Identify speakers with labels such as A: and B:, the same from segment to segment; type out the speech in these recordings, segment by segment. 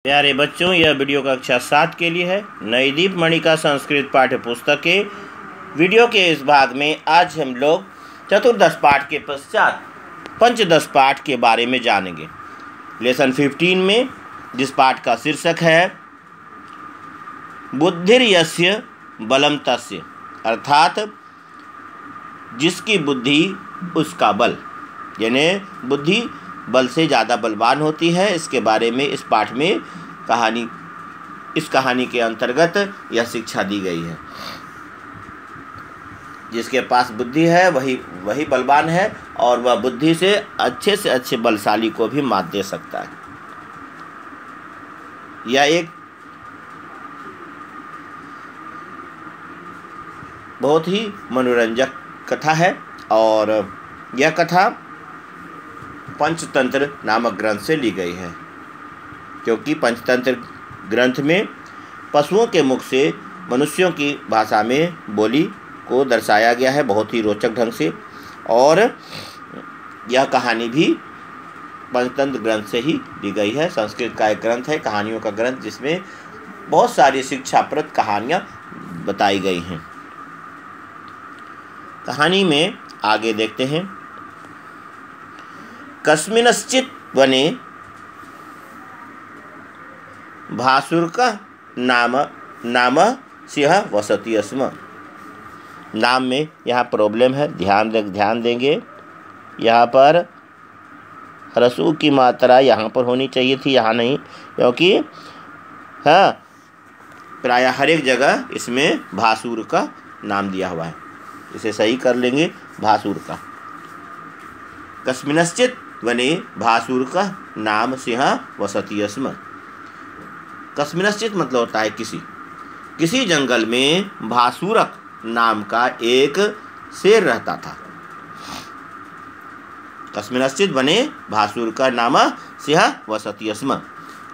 A: प्यारे बच्चों, यह वीडियो कक्षा 7 के लिए है। नईदीप मणि का संस्कृत पाठ्य पुस्तक के वीडियो के इस भाग में आज हम लोग चतुर्दश पाठ के पश्चात पंचदश पाठ के बारे में जानेंगे। लेसन 15 में जिस पाठ का शीर्षक है बुद्धिर्यस्य बलम तस्य, अर्थात जिसकी बुद्धि उसका बल, यानी बुद्धि बल से ज़्यादा बलवान होती है। इसके बारे में इस पाठ में इस कहानी के अंतर्गत यह शिक्षा दी गई है। जिसके पास बुद्धि है वही बलवान है और वह बुद्धि से अच्छे बलशाली को भी मात दे सकता है। यह एक बहुत ही मनोरंजक कथा है और यह कथा पंचतंत्र नामक ग्रंथ से ली गई है, क्योंकि पंचतंत्र ग्रंथ में पशुओं के मुख से मनुष्यों की भाषा में बोली को दर्शाया गया है बहुत ही रोचक ढंग से। और यह कहानी भी पंचतंत्र ग्रंथ से ही ली गई है। संस्कृत का एक ग्रंथ है, कहानियों का ग्रंथ, जिसमें बहुत सारी शिक्षाप्रद कहानियाँ बताई गई हैं। कहानी में आगे देखते हैं। कस्मिंश्चित् वने भासुरकः नाम सिंह वसति स्म। नाम में यहाँ प्रॉब्लम है, ध्यान देंगे। यहाँ पर ह्रस्व की मात्रा यहाँ पर होनी चाहिए थी, यहाँ नहीं, क्योंकि प्रायः हर एक जगह इसमें भासुर का नाम दिया हुआ है। इसे सही कर लेंगे, भासुर का। कस्मिंश्चित् वने भासुरकः नाम सिंह वसति स्म। कस्मिंश्चित् मतलब होता है किसी जंगल में भासुरक नाम का एक शेर रहता था। कस्मिंश्चित् वने भासुरकः नाम सिंह वसति स्म।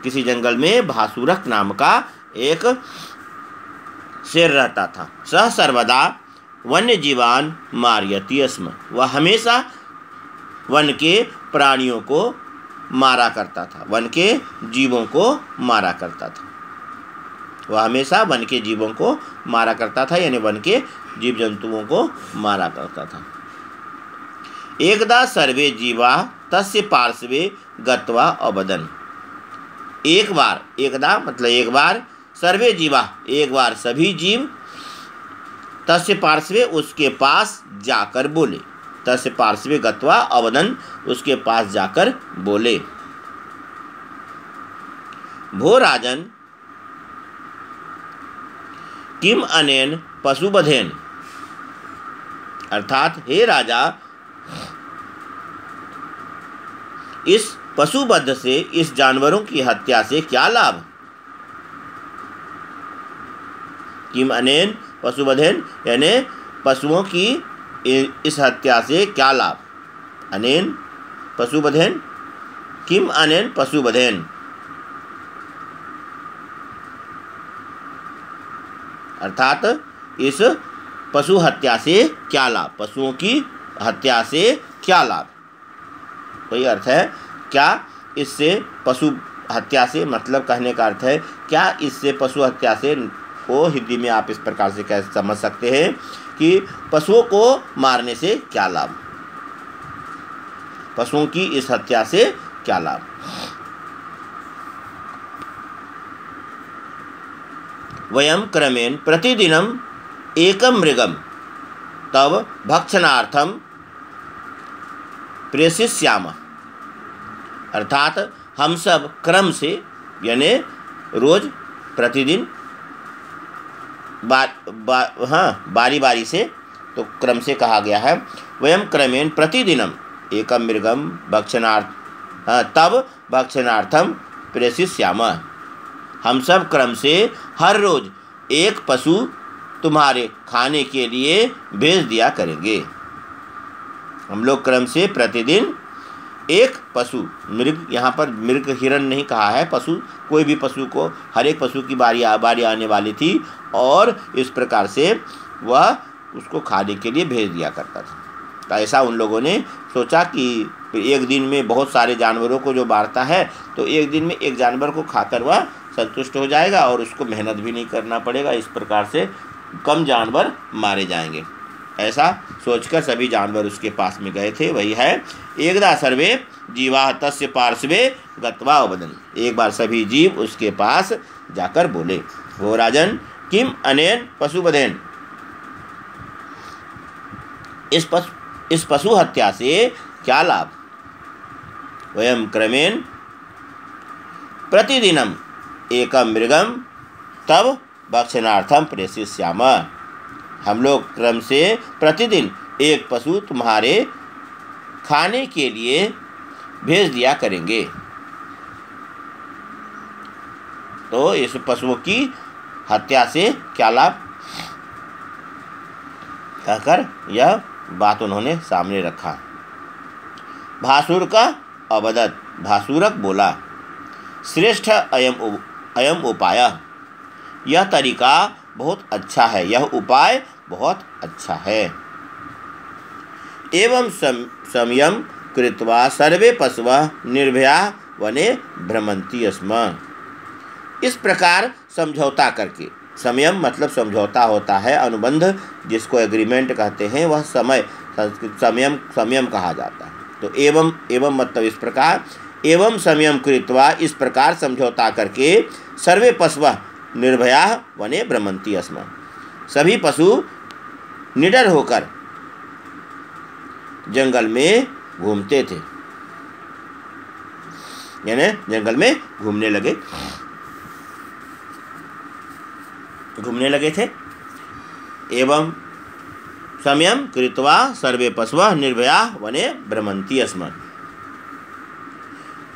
A: किसी जंगल में भासुरक नाम का एक शेर रहता था। सः सर्वदा वन्य जीवान मारयति स्म। वह हमेशा वन के प्राणियों को मारा करता था, वन के जीवों को मारा करता था। वह हमेशा वन के जीवों को मारा करता था, यानी वन के जीव जंतुओं को मारा करता था। एकदा सर्वे जीवा तस्य पार्श्वे गत्वा अवदन्। एकदा मतलब एक बार, सर्वे जीवा एक बार सभी जीव, तस्य पार्श्वे उसके पास जाकर बोले। तस्य पार्श्वे गत्वा अवदन् उसके पास जाकर बोले, भो राजन किम अनेन पशुवधेन। अर्थात हे राजा, इस पशुवध से, इस जानवरों की हत्या से क्या लाभ। किम अनेन पशुवधेन यानी पशुओं की इस हत्या से क्या लाभ। अनेन पशुवधेन, किम अनेन पशुवधेन, अर्थात इस पशु हत्या से क्या लाभ, पशुओं की हत्या से क्या लाभ। कोई अर्थ है क्या इससे, पशु हत्या से मतलब कहने का अर्थ है क्या इससे पशु हत्या से को हिंदी में आप इस प्रकार से कैसे समझ सकते हैं कि पशुओं को मारने से क्या लाभ, पशुओं की इस हत्या से क्या लाभ। वयं क्रमेण प्रतिदिनम एकम मृगम तव भक्षणार्थम प्रेषयिष्यामः। अर्थात हम सब क्रम से, यानी रोज प्रतिदिन बारी बारी से, तो क्रम से कहा गया है। वयं क्रमेण प्रतिदिनम एकम मृगम तब भक्षणार्थम प्रेषयिष्यामः। हम सब क्रम से हर रोज एक पशु तुम्हारे खाने के लिए भेज दिया करेंगे। हम लोग क्रम से प्रतिदिन एक पशु, मृग, यहाँ पर मृग हिरण नहीं कहा है, पशु, कोई भी पशु को, हर एक पशु की बारी आने वाली थी और इस प्रकार से वह उसको खाने के लिए भेज दिया करता था। तो ऐसा उन लोगों ने सोचा कि फिर एक दिन में बहुत सारे जानवरों को जो मारता है तो एक दिन में एक जानवर को खाकर वह संतुष्ट हो जाएगा और उसको मेहनत भी नहीं करना पड़ेगा। इस प्रकार से कम जानवर मारे जाएंगे। ऐसा सोचकर सभी जानवर उसके पास में गए थे। वही है एकदा सर्वे जीवा तस्य पार्श्वे गत्वा वदन्। एक बार सभी जीव उसके पास जाकर बोले, वो राजन किम अनेन पशुवधेन, इस पशु हत्या से क्या लाभ? वयम क्रमेण प्रतिदिनम एकम मृगम तब भक्षणार्थम प्रेषयिष्याम। हम लोग क्रम से प्रतिदिन एक पशु तुम्हारे खाने के लिए भेज दिया करेंगे। तो इस पशुओं की हत्या से क्या लाभ? कहकर यह बात उन्होंने सामने रखा। भासुर का अवदत, भासुरक बोला, श्रेष्ठ अयम उपाय, यह तरीका बहुत अच्छा है, यह उपाय बहुत अच्छा है। एवं संयम कृत्वा सर्वे पशवः निर्भया वने भ्रमन्ति स्म। इस प्रकार समझौता करके, संयम मतलब समझौता होता है, अनुबंध जिसको एग्रीमेंट कहते हैं, वह संयम कहा जाता है। तो एवं मतलब इस प्रकार, एवं संयम कृत्वा इस प्रकार समझौता करके सर्वे पशवः निर्भया वने भ्रमन्ति स्म। सभी पशु निडर होकर जंगल में घूमते थे, यानी जंगल में घूमने लगे थे। एवं संयम कृत्वा सर्वे पशवः निर्भया वने भ्रमन्ति स्म।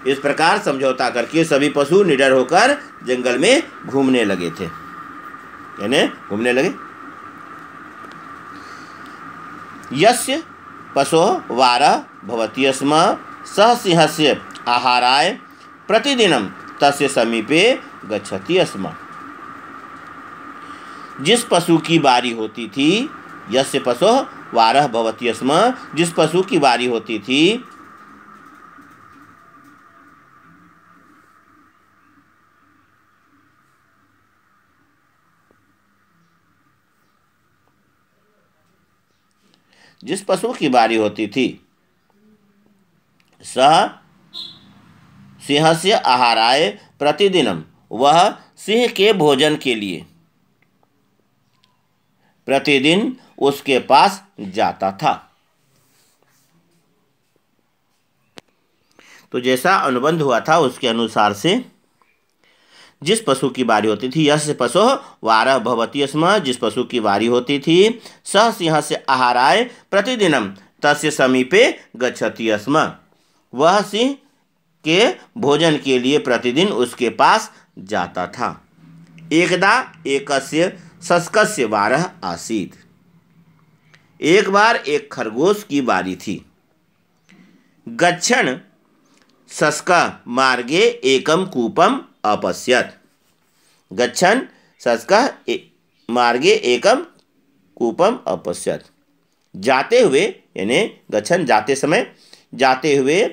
A: इस प्रकार समझौता करके सभी पशु निडर होकर जंगल में घूमने लगे थे, यानी घूमने लगे। यस्य पशोः वारः भवति स्म सः सिंहस्य आहाराय प्रतिदिनं तस्य समीपे गच्छति स्म। जिस पशु की बारी होती थी, यस्य पशोः वारः भवति स्म, जिस पशु की बारी होती थी, जिस पशु की बारी होती थी, सह सिंहस्य आहाराय प्रतिदिनम, वह सिंह के भोजन के लिए प्रतिदिन उसके पास जाता था। तो जैसा अनुबंध हुआ था उसके अनुसार से जिस पशु की बारी होती थी, यस्य पशोः वारः भवति स्म, जिस पशु की बारी होती थी, सः सिंहस्य आहाराय प्रतिदिनं तस्य समीपे गच्छति स्म, वह सिंह के भोजन के लिए प्रतिदिन उसके पास जाता था। एकदा एकस्य शस्कस्य वारः आसीत्। एक बार एक खरगोश की बारी थी। गच्छन् शस्कः मार्गे एकम कूपम अपश्यत्। गच्छन् शस्कः मार्गे एकम कूपम अपश्यत्। जाते हुए, यानी गच्छन् जाते हुए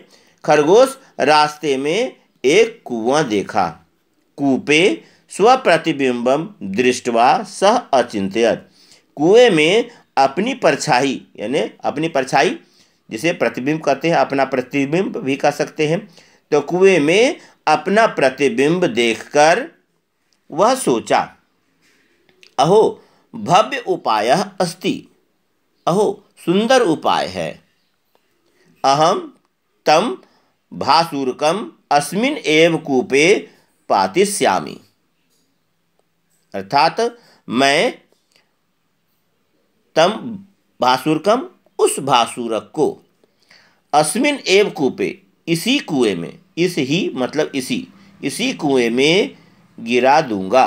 A: खरगोश रास्ते में एक कुआं देखा। कूपे स्वप्रतिबिंबम दृष्ट्वा सः अचिंत्यत। कुएं में अपनी परछाई, यानी अपनी परछाई जिसे प्रतिबिंब कहते हैं, अपना प्रतिबिंब भी कह सकते हैं। तो कुएं में अपना प्रतिबिंब देखकर वह सोचा, अहो भव्य उपायः अस्ति, अहो सुंदर उपाय है। अहम तम भासुरकम अस्मिन् एव कूपे पातिष्यामि। अर्थात मैं तम भासुरकम, उस भासुरक को, अस्मिन् एव कूपे, इसी कुएं में, इस ही मतलब इसी कुएं में गिरा दूंगा।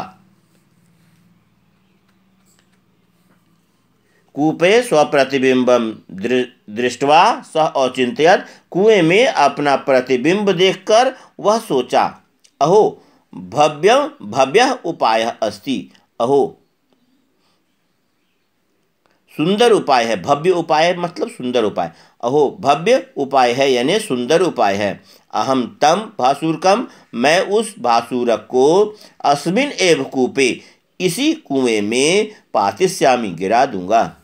A: कूपे स्वप्रतिबिंबम दृष्ट्वा सः औचिंत्यत। कुएं में अपना प्रतिबिंब देखकर वह सोचा, अहो भव्य उपाय अस्ति, अहो सुंदर उपाय है। भव्य उपाय मतलब सुंदर उपाय। अहो भव्य उपाय है यानी सुंदर उपाय है। अहम तम भासुरकम, मैं उस भासुरक को अस्मिन एव कूपे, इसी कुएं में पातिष्यामी, गिरा दूंगा।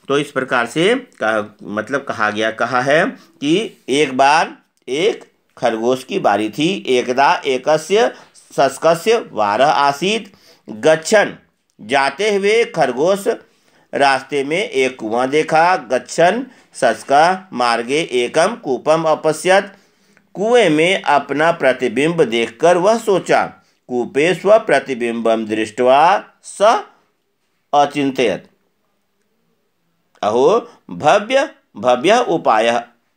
A: तो इस प्रकार से कहा है कि एक बार एक खरगोश की बारी थी। एकदा एकस्य शस्कस्य वारः आसीत्। गच्छन, जाते हुए खरगोश रास्ते में एक कुआं देखा। गच्छन शस्का मार्गे एकम कूपम अपश्यत। कुएं में अपना प्रतिबिंब देखकर वह सोचा। कूपे स्वप्रतिबिंबं दृष्ट्वा स अचिंतयत्, अहो भव्य भव्य उपाय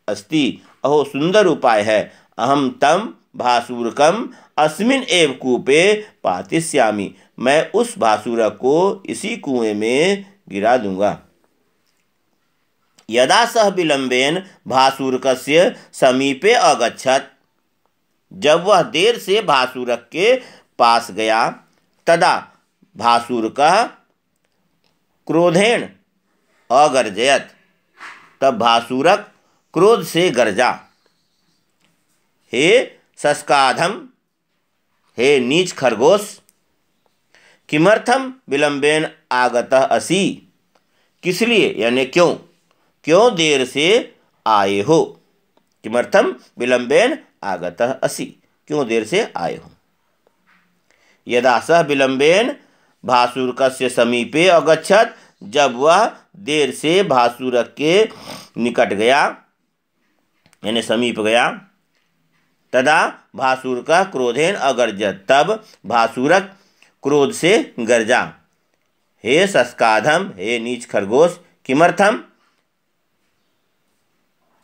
A: अस्ति, अहो सुंदर उपाय है। अहम तम भासुरकम अस्मिन एव कूपे पातिष्यामि, मैं उस भासुरक को इसी कुएं में गिरा दूंगा। यदा सह विलंबेन भासुरकस्य समीपे अगच्छत्, जब वह देर से भासुरक के पास गया। तदा भासुरकः क्रोधेन अगर्जयत, तब भासुरक क्रोध से गरजा। हे शस्काधम, हे नीच खरगोश, किमर्थम विलंबेन आगतः असि, किस लिए यानी क्यों, क्यों देर से आए हो। किमर्थम विलंबेन आगतः असि, क्यों देर से आए हो। यदा सह विलंबेन भासुरकस्य समीपे अगच्छत्, जब वह देर से भासुरक के निकट गया यानी समीप गया। तदा भासुरकः क्रोधेन अगर्जत, तब भासुरक क्रोध से गरजा। हे शस्काधम, हे नीच खरगोश, किमर्थम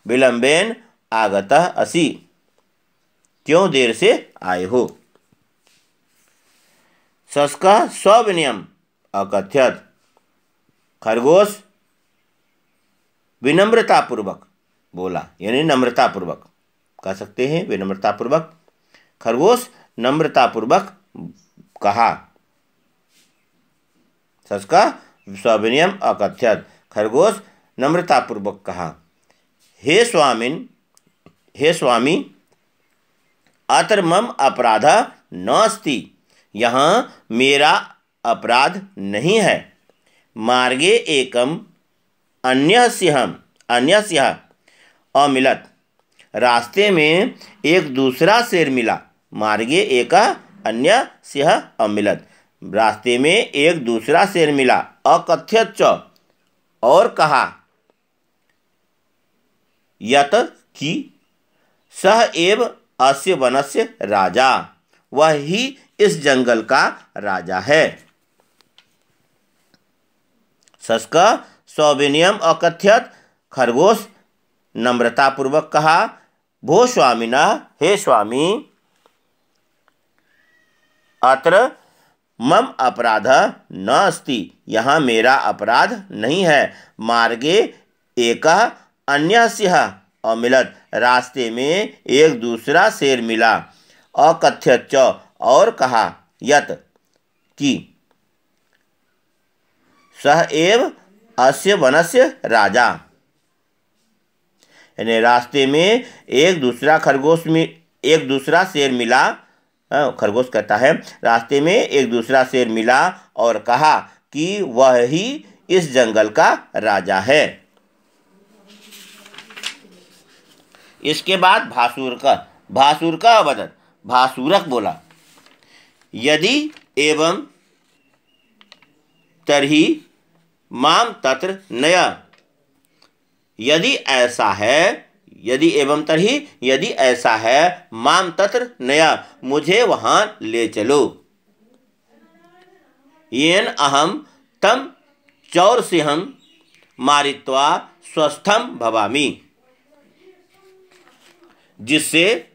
A: विलंबेन आगतः असि, क्यों देर से आए हो। शस्कः सविनयम् अकथयत्, खरगोश विनम्रतापूर्वक बोला यानी नम्रतापूर्वक कह सकते हैं, विनम्रतापूर्वक। खरगोश नम्रतापूर्वक कहा। शस्कः सविनयम् अकथयत्, खरगोश नम्रतापूर्वक कहा। हे स्वामिन, हे स्वामी, अत्र मम अपराधः नास्ति, यहाँ मेरा अपराध नहीं है। मार्गे एकम अन्यस्यः अमिलत, रास्ते में एक दूसरा शेर मिला। मार्गे एक अन्यस्यः अमिलत, रास्ते में एक दूसरा शेर मिला। अकथयत् च, और कहा। यत कि सह एव अस्य वनस्य राजा, वह ही इस जंगल का राजा है। शस्कः सविनयम् अकथयत्, खरगोश नम्रतापूर्वक कहा। भो स्वामिनः, हे स्वामी, अत्र मम अपराधः न अस्ति, यहाँ मेरा अपराध नहीं है। मार्गे एकः अन्यस्यः अमिलत, रास्ते में एक दूसरा शेर मिला। अकथयत् च, और कहा। यत कि सह एव अस्य वनस्य राजा, यानी रास्ते में एक दूसरा शेर मिला। खरगोश कहता है रास्ते में एक दूसरा शेर मिला और कहा कि वह ही इस जंगल का राजा है। इसके बाद भासुर का अवदत, भासुरक बोला। यदि एवं तर्हि माम तत्र नय, यदि ऐसा है, यदि एवं तर्हि, यदि ऐसा है, माम तत्र नया, मुझे वहां ले चलो। येन अहम तम चौरसिंहं मारित्वा स्वस्थं भवामि, जिससे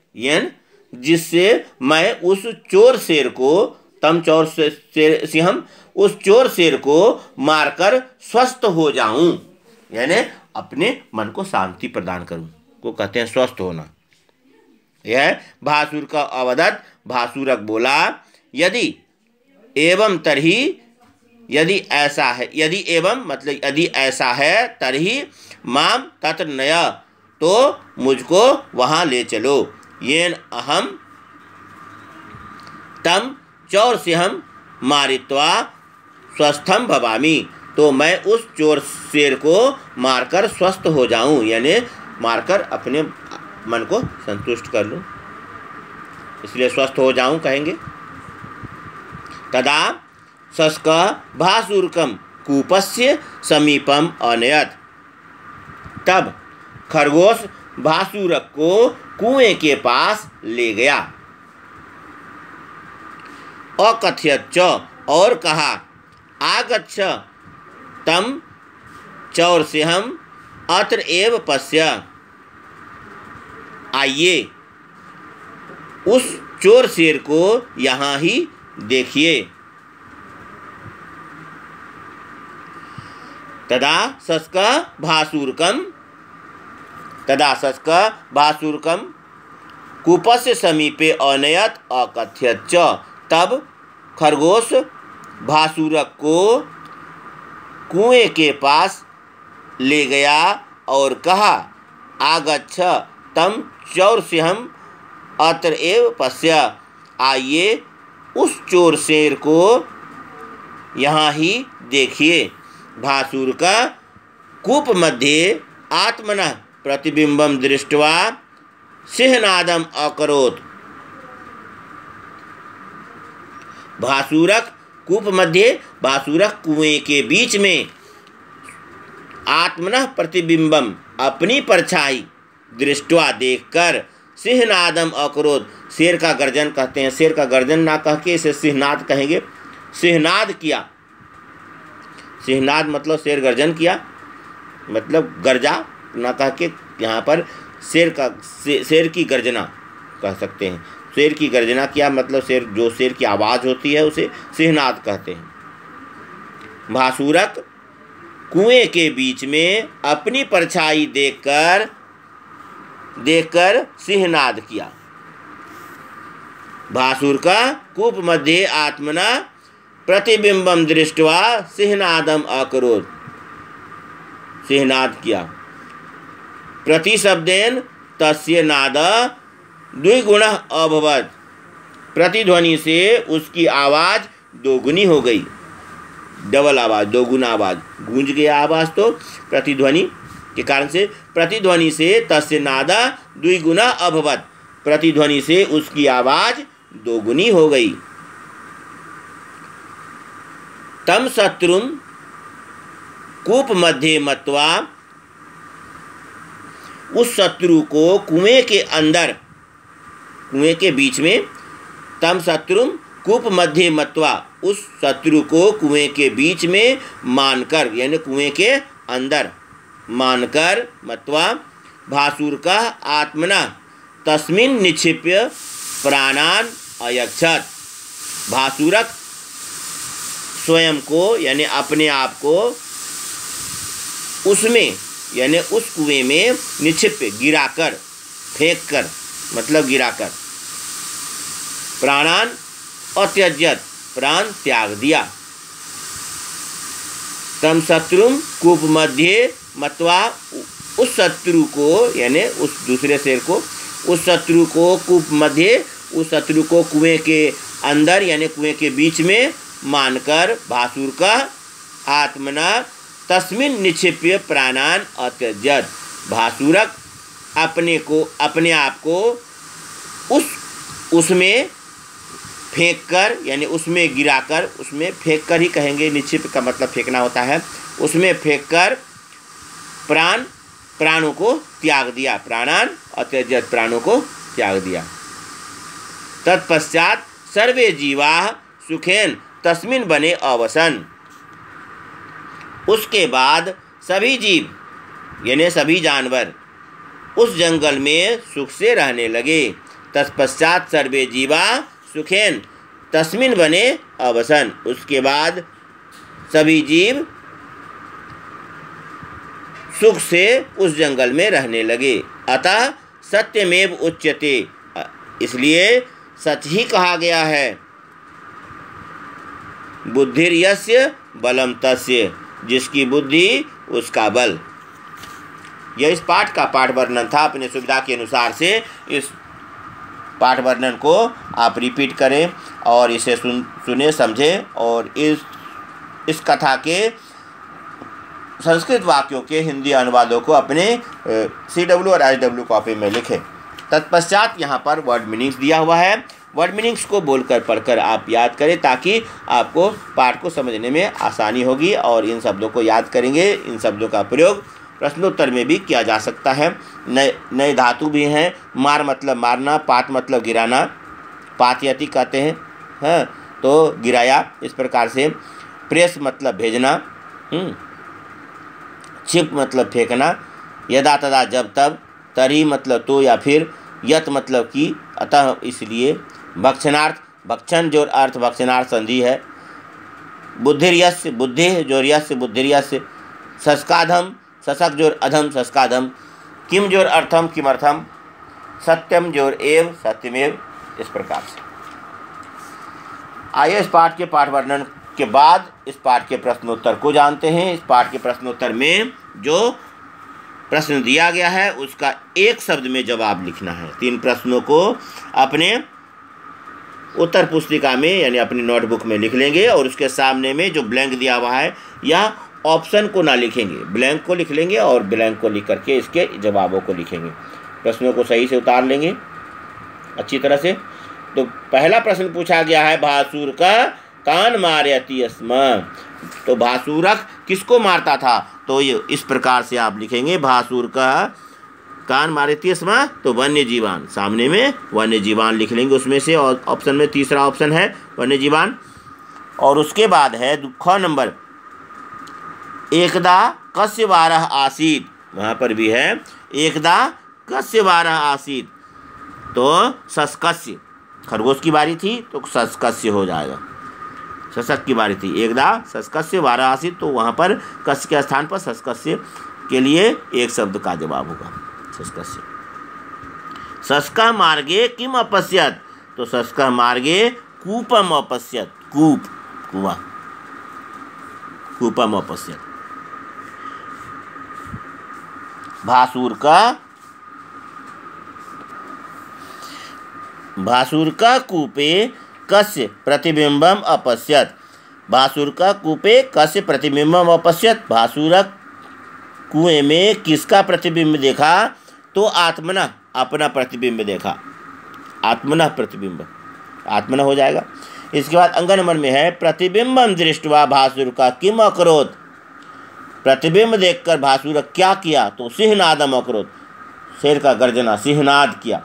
A: मैं उस चोर शेर को, तम चौर सिंहम, उस चोर शेर को मारकर स्वस्थ हो जाऊं, यानी अपने मन को शांति प्रदान करूं, को कहते हैं स्वस्थ होना। यह भासुर का अवदत, भासुरक बोला। यदि एवं तर्हि, यदि ऐसा है, यदि एवं मतलब यदि ऐसा है, तर्हि माम तत्र नय, तो मुझको वहाँ ले चलो। येन अहम तम चौर से हम मारित्वा स्वस्थम भवामी, तो मैं उस चोर शेर को मारकर स्वस्थ हो जाऊं, यानी मारकर अपने मन को संतुष्ट कर लूं, इसलिए स्वस्थ हो जाऊं कहेंगे। तदा शस्क भासुरकम कूपस्य समीपम अनयत, तब खरगोश भासुरक को कुएं के पास ले गया। अकथयत च, और कहा, आगच्छ तम चौर से हम अत्र एव पश्य, आइए उस चोर शेर को यहाँ ही देखिए। तदा शस्क भासुरकम कूपस्य समीपे अनयत अकथयत च, तब खरगोश भासुरक को कुएं के पास ले गया और कहा, आगच्छ तम चौर से हम अत्र एव पश्य, आइए उस चोर शेर को यहाँ ही देखिए। भासुर का कूप मध्ये आत्मनः प्रतिबिंबम दृष्ट्वा सिंहनादम अकरोत्, भासुरक कूप मध्य, भासुरक कुएं के बीच में, आत्मनः प्रतिबिंबम अपनी परछाई, दृष्टवा देखकर, सिंहनादम अकरोत् शेर का गर्जन कहते हैं, शेर का गर्जन ना कह के इसे सिंहनाद कहेंगे। सिंहनाद किया, सिंहनाद मतलब शेर गर्जन किया, मतलब गर्जा ना कह के यहाँ पर शेर की गर्जना कह सकते हैं। शेर की गर्जना किया मतलब शेर की आवाज़ होती है उसे सिंहनाद कहते हैं। भासुरक कुएं के बीच में अपनी परछाई देखकर सिंहनाद किया। भासुर का कूप मध्ये आत्मना प्रतिबिंबम दृष्ट्वा सिंहनादम अकरोत्, सिंहनाद किया। प्रतिशब्देन तस्य नाद द्विगुणः अभवत्, प्रतिध्वनि से उसकी आवाज़ दोगुनी हो गई, डबल आवाज़, दोगुना आवाज़, गूंज गया आवाज़ तो प्रतिध्वनि के कारण से, प्रतिध्वनि से तस्य नाद द्विगुणः अभवत्, प्रतिध्वनि से उसकी आवाज़ दोगुनी हो गई। तम शत्रुम कूप मध्य मत्वा, उस शत्रु को कुएं के अंदर, कुएं के बीच में, तम शत्रुम कूप मध्य मत्वा, उस शत्रु को कुएं के बीच में मानकर, यानी कुएं के अंदर मानकर, मत्वा भासुर का आत्मना तस्मिन् निक्षिप्य प्राणान अयच्छत, भासुरक स्वयं को यानी अपने आप को उसमें यानी उस कुएं में निक्षिप्य गिराकर, फेंक कर, मतलब गिराकर, प्राणान अत्यज्यत, प्राण त्याग दिया। तम शत्रुम कूप मध्य मत्वा, उस शत्रु को यानी उस दूसरे शेर को, उस शत्रु को कूप मध्य, उस शत्रु को कुएं के अंदर यानी कुएं के बीच में मानकर, भासुर का आत्मना तस्मिन् निक्षिप्य प्राणान अत्यज्यत, भासुरक अपने आप को उसमें फेंक कर यानी उसमें गिराकर, उसमें फेंक कर ही कहेंगे, निक्षिप्य का मतलब फेंकना होता है, उसमें फेंक कर प्राणों को त्याग दिया, प्राणान अत्यज्यत, प्राणों को त्याग दिया। तत्पश्चात सर्वे जीवा सुखेन तस्मिन् बने अवसन, उसके बाद सभी जीव यानी सभी जानवर उस जंगल में सुख से रहने लगे। तत्पश्चात सर्वे जीवा सुखेन तस्मिन् बने अवसन, उसके बाद सभी जीव सुख से उस जंगल में रहने लगे। अतः सत्यमेव उच्यते, इसलिए सच ही कहा गया है, बुद्धिर्यस्य बलम तस्य, जिसकी बुद्धि उसका बल। यह इस पाठ का पाठ वर्णन था। अपने सुविधा के अनुसार से इस पाठ वर्णन को आप रिपीट करें और इसे सुने समझें और इस कथा के संस्कृत वाक्यों के हिंदी अनुवादों को अपने CW और SW कॉपी में लिखें। तत्पश्चात यहाँ पर वर्ड मीनिंग्स दिया हुआ है। वर्ड मीनिंग्स को बोलकर पढ़कर आप याद करें ताकि आपको पाठ को समझने में आसानी होगी और इन शब्दों को याद करेंगे। इन शब्दों का प्रयोग प्रश्नोत्तर में भी किया जा सकता है। नए धातु भी हैं। मार मतलब मारना, पात मतलब गिराना, पातयति कहते हैं, हाँ, तो गिराया। इस प्रकार से प्रेस मतलब भेजना, छिप मतलब फेंकना, यदा तदा जब तब, तरी मतलब तो या फिर, यत मतलब कि, अतः इसलिए, भक्षणार्थ, भक्षण जो अर्थ भक्षणार्थ संधि है, बुद्धिर्यस्य, बुद्धि जो यस्य बुद्धिर्यस्य, सस्काधम, सशक जोर अधम सस्काधम, किम जोर अर्थम किमर्थम, सत्यम जोर एव सत्यमेव। इस प्रकार से आइए इस पाठ के पाठ वर्णन के बाद इस पाठ के प्रश्नोत्तर को जानते हैं। इस पाठ के प्रश्नोत्तर में जो प्रश्न दिया गया है उसका एक शब्द में जवाब लिखना है। 3 प्रश्नों को अपने उत्तर पुस्तिका में यानी अपनी नोटबुक में लिख लेंगे और उसके सामने में जो ब्लैंक दिया हुआ है या ऑप्शन को ना लिखेंगे, ब्लैंक को लिख लेंगे और ब्लैंक को लिख करके इसके जवाबों को लिखेंगे। प्रश्नों को सही से उतार लेंगे अच्छी तरह से। तो पहला प्रश्न पूछा गया है, भासुर का कान मारयति स्म। तो भासुरक किसको मारता था? तो ये इस प्रकार से आप लिखेंगे, भासुर का कान मारयति स्म, तो वन्य जीवान, सामने में वन्य जीवान लिख लेंगे उसमें से, और ऑप्शन में तीसरा ऑप्शन है वन्य जीवान। और उसके बाद है ख नंबर, एकदा कस्य वारः आसीत्, वहाँ पर भी है एकदा कस्य वारः आसीत्, तो सस्कस्य, खरगोश की बारी थी तो सस्कस्य हो जाएगा। शशक की बारी थी, एकदा सस्कस्य वारः आसीत्, तो वहाँ पर कस्य के स्थान पर सस्कस्य के लिए एक शब्द का जवाब होगा सस्कस्य। सस्कः मार्गे किम अपश्यत्, तो सस्कः मार्गे कूपम अपश्यत्, कूप कुआं, कूपम अपश्यत्। भासुर का कूपे कस्य प्रतिबिंबम अपश्यत्, भासुर का कूपे कस्य प्रतिबिंबम अपश्यत्, भासुरक कुएं में किसका प्रतिबिंब देखा? तो आत्मना, अपना प्रतिबिंब देखा, आत्मना प्रतिबिंब, आत्मना हो जाएगा। इसके बाद अंग नंबर में है, प्रतिबिंबम दृष्ट्वा भासुर का किम अकरोत्, प्रतिबिंब देखकर भासुर क्या किया? तो सिंहनादम अकरोत्, शेर का गर्जना, सिंहनाद किया,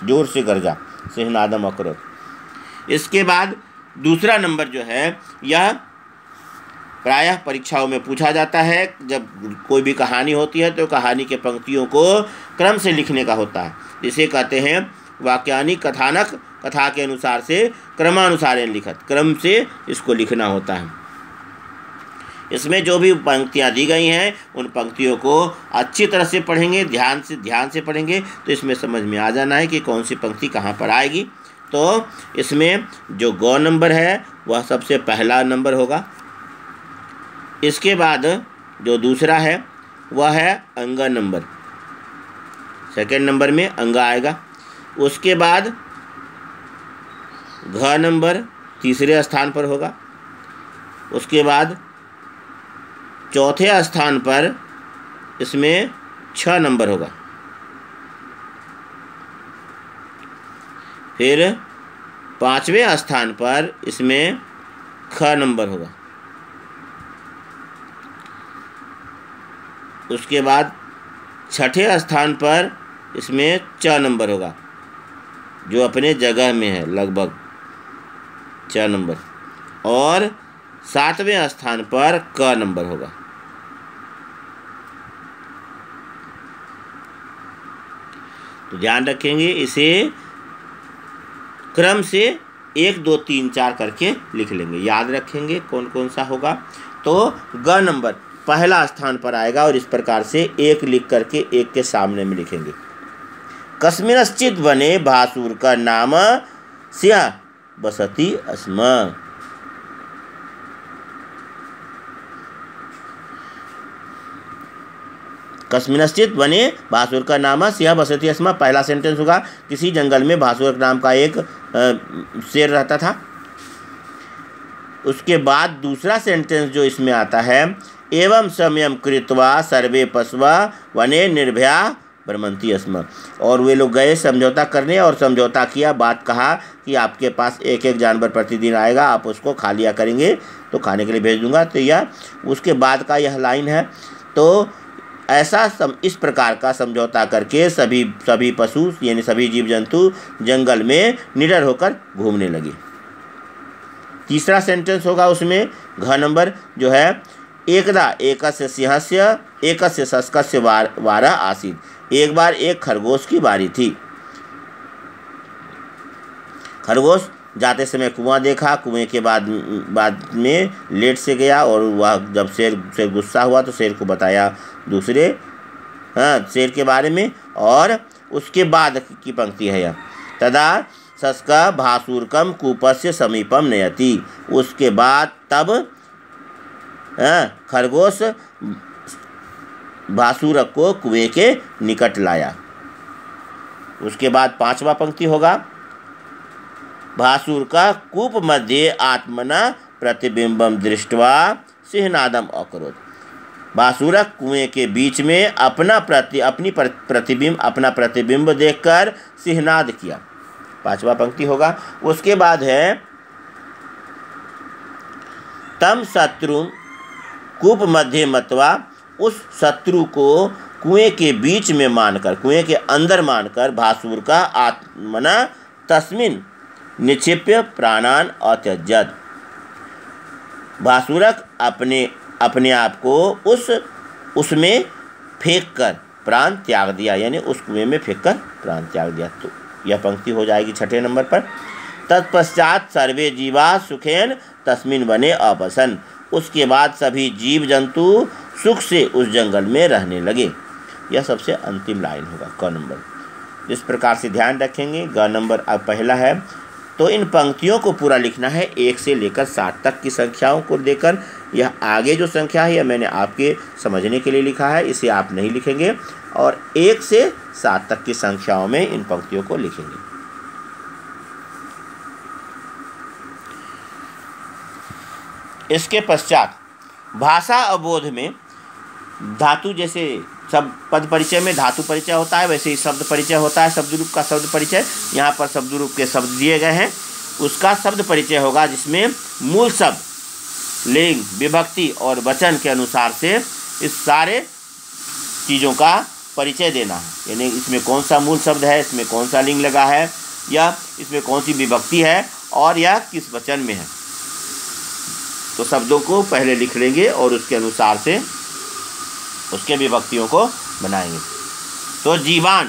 A: जोर से गर्जा, सिंहनादम अकरोत्। इसके बाद दूसरा नंबर जो है यह प्रायः परीक्षाओं में पूछा जाता है। जब कोई भी कहानी होती है तो कहानी के पंक्तियों को क्रम से लिखने का होता है, इसे कहते हैं वाक्यानि कथानक, कथा के अनुसार से क्रमानुसारेण लिखत, क्रम से इसको लिखना होता है। इसमें जो भी पंक्तियाँ दी गई हैं उन पंक्तियों को अच्छी तरह से पढ़ेंगे, ध्यान से पढ़ेंगे, तो इसमें समझ में आ जाना है कि कौन सी पंक्ति कहाँ पर आएगी। तो इसमें जो गौ नंबर है वह सबसे पहला नंबर होगा। इसके बाद जो दूसरा है वह है अंग नंबर, सेकंड नंबर में अंग आएगा। उसके बाद घ नंबर तीसरे स्थान पर होगा। उसके बाद चौथे स्थान पर इसमें 6 नंबर होगा। फिर 5वें स्थान पर इसमें ख नंबर होगा। उसके बाद 6ठे स्थान पर इसमें च नंबर होगा, जो अपने जगह में है लगभग च नंबर। और 7वें स्थान पर क नंबर होगा। तो ध्यान रखेंगे, इसे क्रम से 1 2 3 4 करके लिख लेंगे, याद रखेंगे कौन कौन सा होगा। तो ग नंबर पहला स्थान पर आएगा और इस प्रकार से 1 लिख करके 1 के सामने में लिखेंगे। कस्मिंश्चित् वने भासुर का नाम सिंह बसति स्म। कस्मिंश्चित् वने भास्वरकः नाम सिंहः वसति स्म। पहला सेंटेंस होगा किसी जंगल में भास्वरक नाम का एक शेर रहता था। उसके बाद दूसरा सेंटेंस जो इसमें आता है, एवं समयम कृत्वा सर्वे पशवा वने निर्भया भ्रमन्ति स्म। और वे लोग गए समझौता करने और समझौता किया, बात कहा कि आपके पास एक एक जानवर प्रतिदिन आएगा, आप उसको खा लिया करेंगे तो खाने के लिए भेज दूंगा। तो यह उसके बाद का यह लाइन है। तो ऐसा इस प्रकार का समझौता करके सभी पशु यानी सभी जीव जंतु जंगल में निडर होकर घूमने लगे। तीसरा सेंटेंस होगा उसमें घ नंबर जो है, एकदा एकस्य सिंहस्य एकस्य शस्कस्य वारः आसीत्। एक बार एक खरगोश की बारी थी। खरगोश जाते समय कुआं देखा, कुएं के बाद में लेट से गया और वह जब शेर गुस्सा हुआ तो शेर को बताया दूसरे शेर के बारे में। और उसके बाद की पंक्ति है यह, तदा शस्कः भासूरकं कूपस्य समीपम नयति। उसके बाद तब खरगोश भासूरक को कुएं के निकट लाया। उसके बाद पांचवा पंक्ति होगा, भासूरकः कूप मध्ये आत्मना प्रतिबिंबम दृष्ट्वा सिंहनादम अकरोत्। भासूरक कुएं के बीच में अपना प्रतिबिंब देखकर सिंहनाद किया। पांचवा पंक्ति होगा। उसके बाद है, तम शत्रु कूप मध्य मत्वा। उस शत्रु को कुएं के बीच में मानकर, कुएं के अंदर मानकर भासूरकः आत्मना तस्मिन् निक्षिप्य प्राणान अत्यजत। भासूरक अपने आप को उसमें फेंक कर प्राण त्याग दिया, यानी उस कुएं में फेंक कर प्राण त्याग दिया। तो यह पंक्ति हो जाएगी छठे नंबर पर। तत्पश्चात सर्वे जीवा सुखेन तस्मिन् वने अवसन्। उसके बाद सभी जीव जंतु सुख से उस जंगल में रहने लगे। यह सबसे अंतिम लाइन होगा क नंबर। इस प्रकार से ध्यान रखेंगे। ग नंबर अब पहला है। तो इन पंक्तियों को पूरा लिखना है 1 से लेकर 7 तक की संख्याओं को लेकर। यह आगे जो संख्या है यह मैंने आपके समझने के लिए लिखा है, इसे आप नहीं लिखेंगे। और 1 से 7 तक की संख्याओं में इन पंक्तियों को लिखेंगे। इसके पश्चात भाषा अवबोध में धातु, जैसे सब पद परिचय में धातु परिचय होता है, वैसे ही शब्द परिचय होता है, शब्द रूप का शब्द परिचय। यहाँ पर शब्द रूप के शब्द दिए गए हैं, उसका शब्द परिचय होगा, जिसमें मूल शब्द, लिंग, विभक्ति और वचन के अनुसार से इस सारे चीज़ों का परिचय देना है। यानी इसमें कौन सा मूल शब्द है, इसमें कौन सा लिंग लगा है, या इसमें कौन सी विभक्ति है, और यह किस वचन में है। तो शब्दों को पहले लिख लेंगे और उसके अनुसार से उसके विभक्तियों को बनाएंगे। तो जीवान,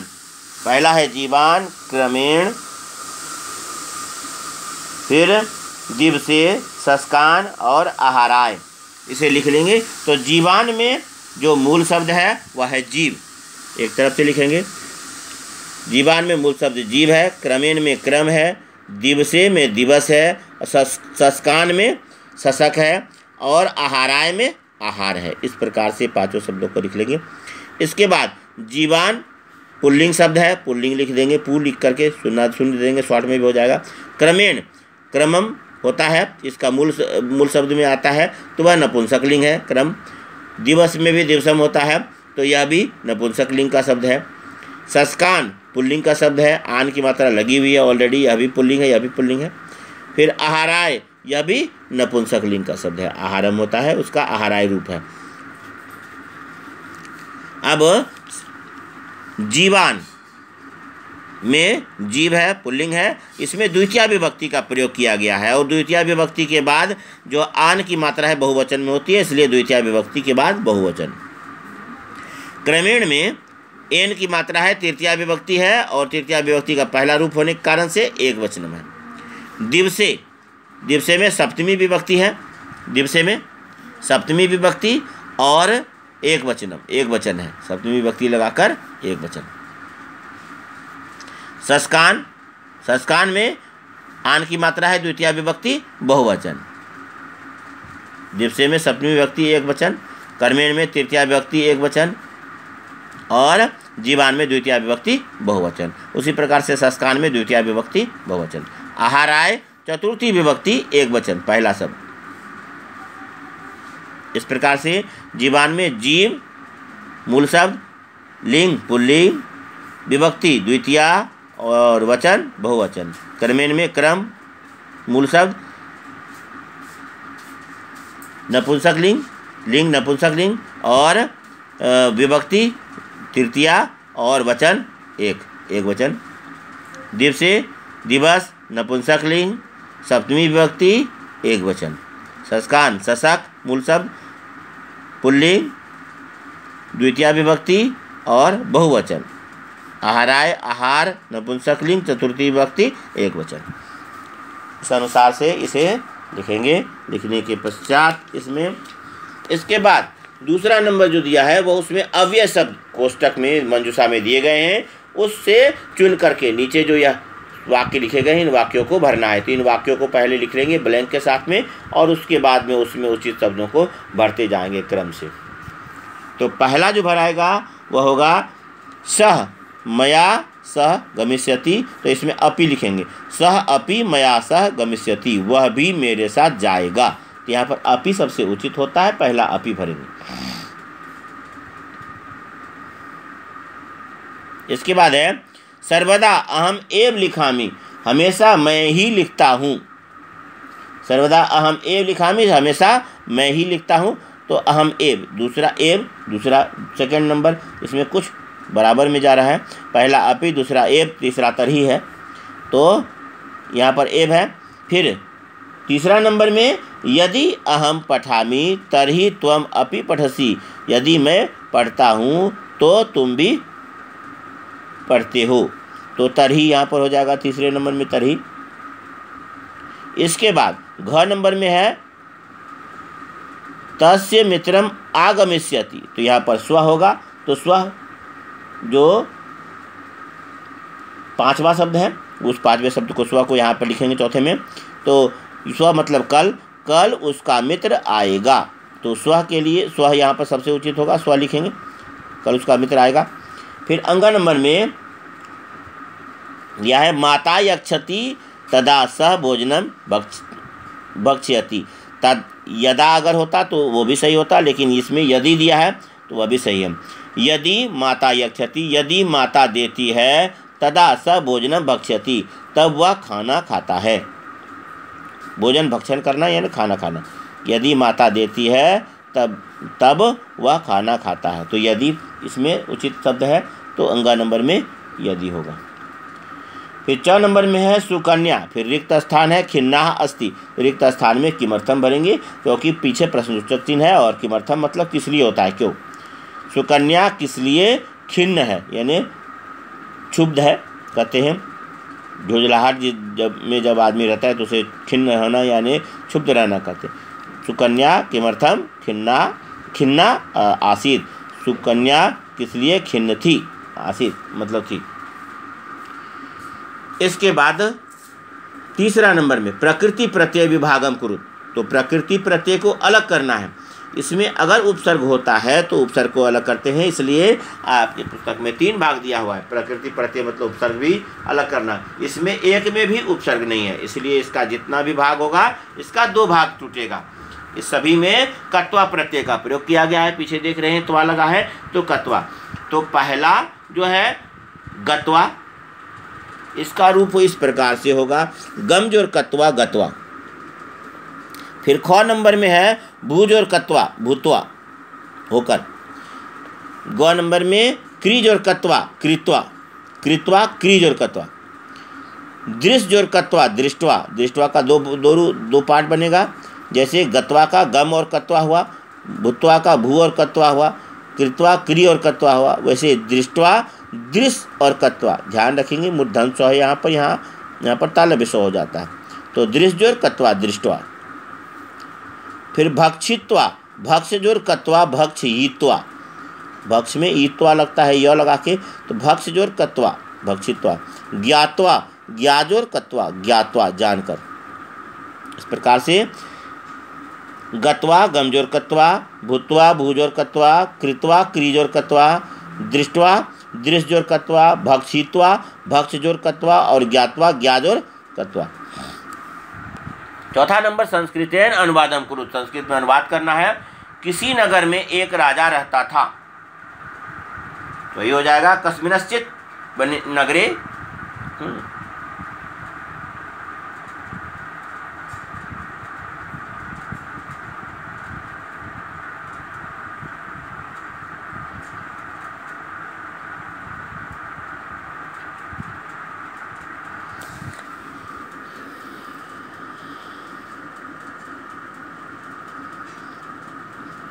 A: पहला है जीवान, क्रमेण, फिर दिवसे, शस्कान और आहाराय, इसे लिख लेंगे। तो जीवान में जो मूल शब्द है वह है जीव, एक तरफ से लिखेंगे। जीवान में मूल शब्द जीव है, क्रमेण में क्रम है, दिवसे में दिवस है, शस्कान में शशक है, और आहाराय में आहार है। इस प्रकार से पांचों शब्दों को लिख लेंगे। इसके बाद जीवान पुल्लिंग शब्द है, पुल्लिंग लिख देंगे, पू लिख करके शून्य देंगे, शॉर्ट में भी हो जाएगा। क्रमेण, क्रमम होता है, इसका मूल शब्द में आता है तो वह नपुंसकलिंग है, क्रम। दिवस में भी दिवसम होता है तो यह भी नपुंसकलिंग का शब्द है। शस्कान पुल्लिंग का शब्द है, आन की मात्रा लगी हुई है ऑलरेडी, यह भी पुल्लिंग है, यह भी पुल्लिंग है। फिर आहाराय, यह भी नपुंसकलिंग का शब्द है, आहारम होता है, उसका आहाराय रूप है। अब जीवान में जीव है, पुल्लिंग है, इसमें द्वितीय विभक्ति का प्रयोग किया गया है, और द्वितीय विभक्ति के बाद जो आन की मात्रा है बहुवचन में होती है, इसलिए द्वितीय विभक्ति के बाद बहुवचन। क्रमेण में एन की मात्रा है, तृतीय विभक्ति है, और तृतीय विभक्ति का पहला रूप होने के कारण से एक वचन है। दिवसे, दिवसे में सप्तमी विभक्ति है, दिवसे में सप्तमी विभक्ति और एक वचन है, सप्तमी विभक्ति लगाकर एक वचन। शस्कान, शस्कान में आन की मात्रा है, द्वितीय विभक्ति बहुवचन। दिवसे में सप्तमी विभक्ति एक वचन, कर्मेण में तृतीय विभक्ति एक वचन, और जीवान में द्वितीय विभक्ति बहुवचन। उसी प्रकार से संस्कान में द्वितीय विभक्ति बहुवचन। आहाराय चतुर्थी विभक्ति एक वचन पहला शब्द। इस प्रकार से जीवान में जीव मूल शब्द, लिंग पुल्लिंग, विभक्ति द्वितीया और वचन बहुवचन। कर्मेण में क्रम मूल शब्द, नपुंसक लिंग, लिंग नपुंसक लिंग और विभक्ति तृतीया और वचन एक वचन। दिवसे दिवस नपुंसक लिंग, सप्तमी विभक्ति एक वचन। संस्कान शशक मूल शब्द, पुल्लिंग द्वितीय विभक्ति और बहुवचन। आहाराय आहार नपुंसक लिंग चतुर्थी विभक्ति एक वचन। इस अनुसार से इसे लिखेंगे। लिखने के पश्चात इसमें इसके बाद दूसरा नंबर जो दिया है वो उसमें अव्यय शब्द कोष्टक में मंजूषा में दिए गए हैं, उससे चुन करके नीचे जो यह वाक्य लिखे गए हैं इन वाक्यों को भरना है। तो इन वाक्यों को पहले लिख लेंगे ब्लैंक के साथ में और उसके बाद में उसमें उचित शब्दों को भरते जाएंगे क्रम से। तो पहला जो भराएगा वह होगा सह मया सह गमिष्यति। तो इसमें अपि लिखेंगे, सह अपि मया सह गमिष्यति, वह भी मेरे साथ जाएगा। तो यहाँ पर अपि सबसे उचित होता है, पहला अपि भरेंगे। इसके बाद है सर्वदा अहम एव लिखामि, हमेशा मैं ही लिखता हूँ। सर्वदा अहम एव लिखामि, हमेशा मैं ही लिखता हूँ। तो अहम एव दूसरा सेकंड नंबर, इसमें कुछ बराबर में जा रहा है। पहला अपि, दूसरा एव, तीसरा तरही है। तो यहाँ पर एव है। फिर तीसरा नंबर में यदि अहम पठामि तर्हि त्वम अपि पठसि, यदि मैं पढ़ता हूँ तो तुम भी पढ़ते हो। तो तरही यहाँ पर हो जाएगा तीसरे नंबर में तरही। इसके बाद घ नंबर में है तस्य मित्रम आगमिष्यति। तो यहाँ पर स्व होगा। तो स्व जो पांचवा शब्द है उस पांचवें शब्द को स्व को यहाँ पर लिखेंगे चौथे में। तो स्व मतलब कल उसका मित्र आएगा। तो स्व के लिए स्व यहाँ पर सबसे उचित होगा, स्व लिखेंगे, कल उसका मित्र आएगा। फिर अंग नंबर में यह है माता यक्षति तदा सह भोजनम भक्ष्यति। तद यदा अगर होता तो वो भी सही होता, लेकिन इसमें यदि दिया है तो वह भी सही है। यदि माता यक्षति, यदि माता देती है, तदा स भोजनम भक्ष्यति, तब वह खाना खाता है। भोजन भक्षण करना यानी खाना खाना। यदि माता देती है तब वह खाना खाता है। तो यदि इसमें उचित शब्द है तो अंगा नंबर में यदि होगा। फिर 4 नंबर में है सुकन्या। फिर रिक्त स्थान है खिन्ना अस्ति। रिक्त स्थान में किमर्थम भरेंगे, क्योंकि पीछे प्रश्नसूचक चिन्ह है और किमर्थम मतलब किस लिए होता है, क्यों। सुकन्या किस लिए खिन्न है यानी क्षुब्ध है, कहते हैं झुंझलाहट जब आदमी रहता है तो उसे खिन्न होना यानी क्षुब्ध रहना कहते हैं। सुकन्या किमर्थम खिन्ना आसीत। सुकन्या किस लिए खिन्न थी, आसीत मतलब थी। इसके बाद तीसरा नंबर में प्रकृति प्रत्यय विभागम कुरुत। तो प्रकृति प्रत्यय को अलग करना है। इसमें अगर उपसर्ग होता है तो उपसर्ग को अलग करते हैं, इसलिए आपकी पुस्तक में 3 भाग दिया हुआ है। प्रकृति प्रत्यय मतलब उपसर्ग भी अलग करना। इसमें एक में भी उपसर्ग नहीं है, इसलिए इसका जितना भी भाग होगा इसका 2 भाग टूटेगा। इस सभी में कत्वा प्रत्यय का प्रयोग किया गया है। पीछे देख रहे हैं त्वा लगा है तो कत्वा। तो पहला जो है गत्वा, इसका रूप इस प्रकार से होगा गमज और कत्वा गत्वा। फिर ख नंबर में है भूज और कत्वा भूतवा होकर। ग नंबर में क्रीज और कत्वा कृत्वा क्रीज और कत्वा। दृश्य और कत्वा दृष्टवा का दो पार्ट बनेगा। जैसे गत्वा का गम और कत्वा हुआ, भूतवा का भू और कत्वा हुआ, कृत्वा क्री और कत्वा हुआ, वैसे दृष्टवा दृश्य और कत्वा। ध्यान रखेंगे मूर्धन स्व है यहाँ पर तालव्य स्व हो जाता है। तो दृश्य और कत्वा दृष्टवा। फिर भक्षित्वा भक्ष जोर कत्वा भक्ष ईत्वा। भक्ष में ईत्वा लगता है य लगा के, तो भक्ष जोर कत्वा भक्षित्वा। ज्ञात्वा ज्ञाजोर कत्वा ज्ञात्वा जानकर। इस प्रकार से गत्वा गमजोर कत्वा, भूतवा भूजोर कत्वा, कृत्वा क्रीजोर कत्वा, दृष्टवा दृश्य जोर कत्वा, भक्षित्वा भक्ष जोर कत्वा और ज्ञात्वा ज्ञा जोर कत्वा। चौथा नंबर संस्कृतेन अनुवादम कुरु, संस्कृत में अनुवाद करना है। किसी नगर में एक राजा रहता था, तो ये हो जाएगा कस्मिनश्चित नगरे।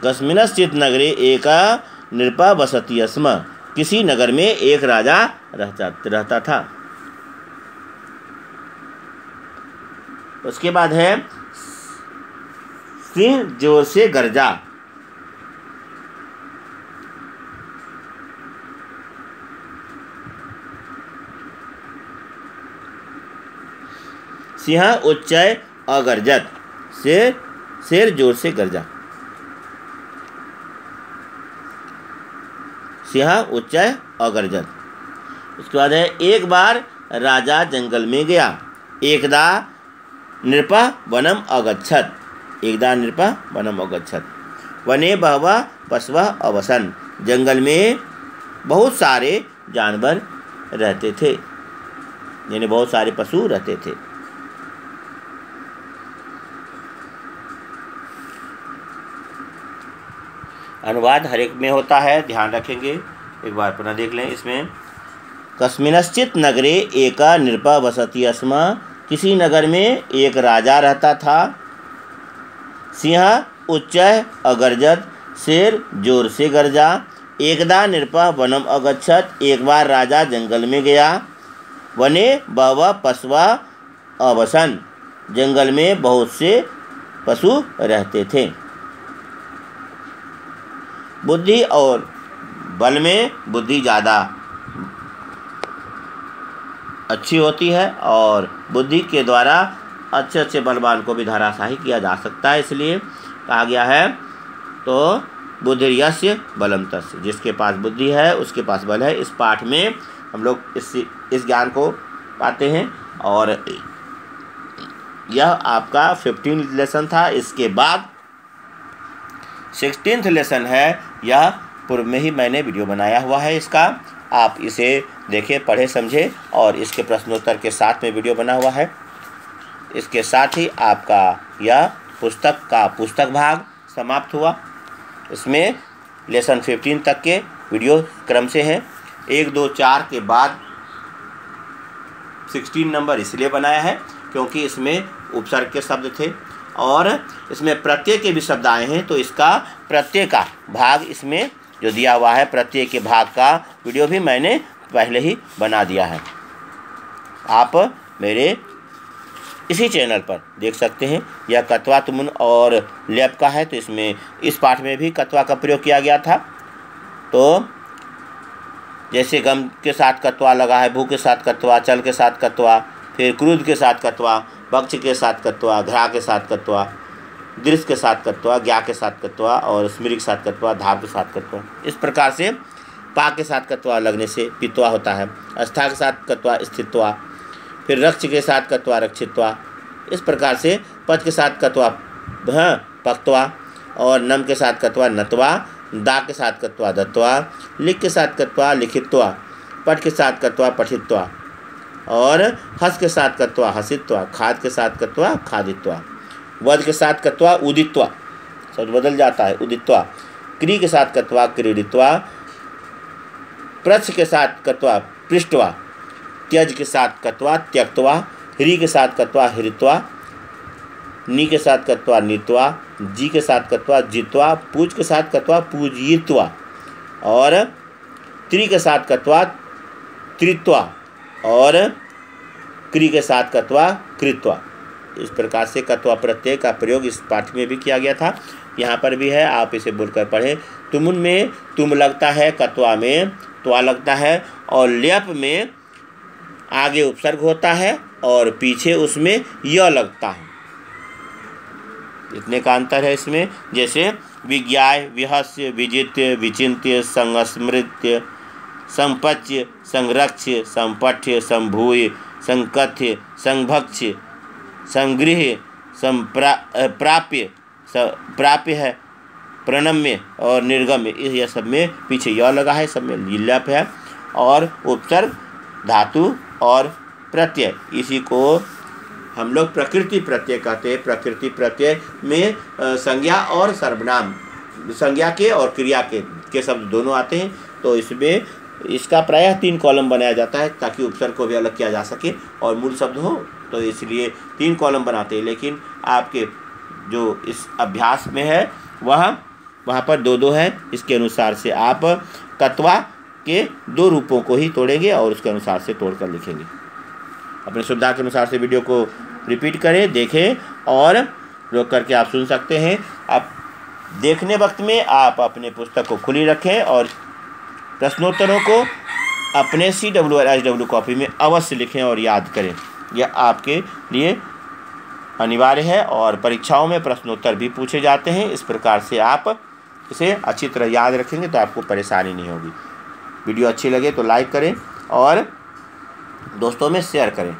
A: कस्मिनश्चित नगरे एका नृपा वसति स्म, किसी नगर में एक राजा रहता था। उसके बाद है सिंह जोर से गरजा। सिंह उच्चय अगरजत, शेर जोर से गरजा। सिंह उच्चय अगरजत। उसके बाद है एक बार राजा जंगल में गया, एकदा नृपा वनम अगच्छत, एकदा नृपा वनम अगच्छत। वने बहवः पशवः अवसन्, जंगल में बहुत सारे जानवर रहते थे, यानी बहुत सारे पशु रहते थे। अनुवाद हर एक में होता है, ध्यान रखेंगे। एक बार पुनः देख लें। इसमें कस्मिनश्चित नगरे एका नृपा वसति स्म, किसी नगर में एक राजा रहता था। सिंह उच्चय अगरजत, शेर जोर से गरजा। एकदा नृपा वनम अगच्छत, एक बार राजा जंगल में गया। वने बहवः पशवः अवसन्, जंगल में बहुत से पशु रहते थे। बुद्धि और बल में बुद्धि ज़्यादा अच्छी होती है और बुद्धि के द्वारा अच्छे अच्छे बलवान को भी धराशाही किया जा सकता है, इसलिए कहा गया है। तो बुद्धिर्यस्य बलम तस्य, जिसके पास बुद्धि है उसके पास बल है। इस पाठ में हम लोग इस ज्ञान को पाते हैं और यह आपका 15 लेसन था। इसके बाद 16th लेसन है, यह पूर्व में ही मैंने वीडियो बनाया हुआ है इसका, आप इसे देखें, पढ़े, समझे और इसके प्रश्नोत्तर के साथ में वीडियो बना हुआ है। इसके साथ ही आपका यह पुस्तक का पुस्तक भाग समाप्त हुआ। इसमें लेसन 15 तक के वीडियो क्रम से हैं। 1, 2, 4 के बाद 16 नंबर इसलिए बनाया है क्योंकि इसमें उपसर्ग के शब्द थे और इसमें प्रत्यय के भी शब्द आए हैं, तो इसका प्रत्यय का भाग इसमें जो दिया हुआ है, प्रत्यय के भाग का वीडियो भी मैंने पहले ही बना दिया है। आप मेरे इसी चैनल पर देख सकते हैं। यह कत्वा तुमुन और लेप का है, तो इसमें इस पाठ में भी कत्वा का प्रयोग किया गया था। तो जैसे गम के साथ कत्वा लगा है, भू के साथ कत्वा, चल के साथ कत्वा, फिर क्रोध के साथ कत्वा, पक्ष के साथ कत्वा, घ्रा के साथ कत्वा, दृश्य के साथ कत्वा, ज्ञा के साथ कत्वा और स्मृति के साथ कत्वा, धाव के साथ कत्वा। इस प्रकार से पा के साथ कत्वा लगने से पित्वा होता है, अस्था के साथ कत्वा स्थित्वा, फिर रक्ष के साथ कत्वा रक्षित्वा। इस प्रकार से पच के साथ कत्वा पक्त्वा और नम के साथ कत्वा नत्वा, दा के साथ कत्वा दत्वा, लिख के साथ कत्वा लिखित्वा, पट के साथ कत्वा पठित्वा और हस के साथ कत्वा हसित्वा, खाद के साथ कत्वा खादित्वा, वध के साथ कत्वा उदित्वा, शब्द बदल जाता है, उदित्वा, क्री के साथ कत्वा क्रीडित्वा, प्रच्छ के साथ कत्वा पृष्ठवा, त्यज के साथ कत्वा त्यक्त्वा, ह्री के साथ कत्वा हृत्वा, नी के साथ कत्वा नीत्वा, जी के साथ कत्वा जित्वा, पूज के साथ कत्वा पूजित्वा और त्रि के साथ कत्वा त्रित्वा और क्री के साथ कत्वा कृत्वा। इस प्रकार से कत्वा प्रत्यय का प्रयोग इस पाठ में भी किया गया था, यहाँ पर भी है, आप इसे बोलकर पढ़ें। तुमुन में तुम लगता है, कत्वा में त्वा लगता है और ल्यप में आगे उपसर्ग होता है और पीछे उसमें य लगता है। इतने का अंतर है इसमें। जैसे विज्ञाय, विहस्य, विजित्य, विचिन्त्य, संस्मृत्य, संपच्य, संरक्ष्य, संपठ्य, संभूय, संकथ्य, संभक्ष्य, संगृह, प्राप्य है, प्रणम्य और निर्गम्य। यह सब में पीछे य लगा है, सब में लीलप है। और उपसर्ग, धातु और प्रत्यय, इसी को हम लोग प्रकृति प्रत्यय कहते हैं। प्रकृति प्रत्यय में संज्ञा और सर्वनाम, संज्ञा के और क्रिया के शब्द दोनों आते हैं। तो इसमें इसका प्रायः 3 कॉलम बनाया जाता है ताकि उपसर्ग को भी अलग किया जा सके और मूल शब्द हो, तो इसलिए 3 कॉलम बनाते हैं। लेकिन आपके जो इस अभ्यास में है वहाँ पर 2-2 है। इसके अनुसार से आप कत्वा के 2 रूपों को ही तोड़ेंगे और उसके अनुसार से तोड़कर लिखेंगे। अपनी सुविधा के अनुसार से वीडियो को रिपीट करें, देखें और रोक करके आप सुन सकते हैं। आप देखने वक्त में आप अपने पुस्तक को खुली रखें और प्रश्नोत्तरों को अपने CW और HW कॉपी में अवश्य लिखें और याद करें। यह आपके लिए अनिवार्य है और परीक्षाओं में प्रश्नोत्तर भी पूछे जाते हैं। इस प्रकार से आप इसे अच्छी तरह याद रखेंगे तो आपको परेशानी नहीं होगी। वीडियो अच्छी लगे तो लाइक करें और दोस्तों में शेयर करें।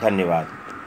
A: धन्यवाद।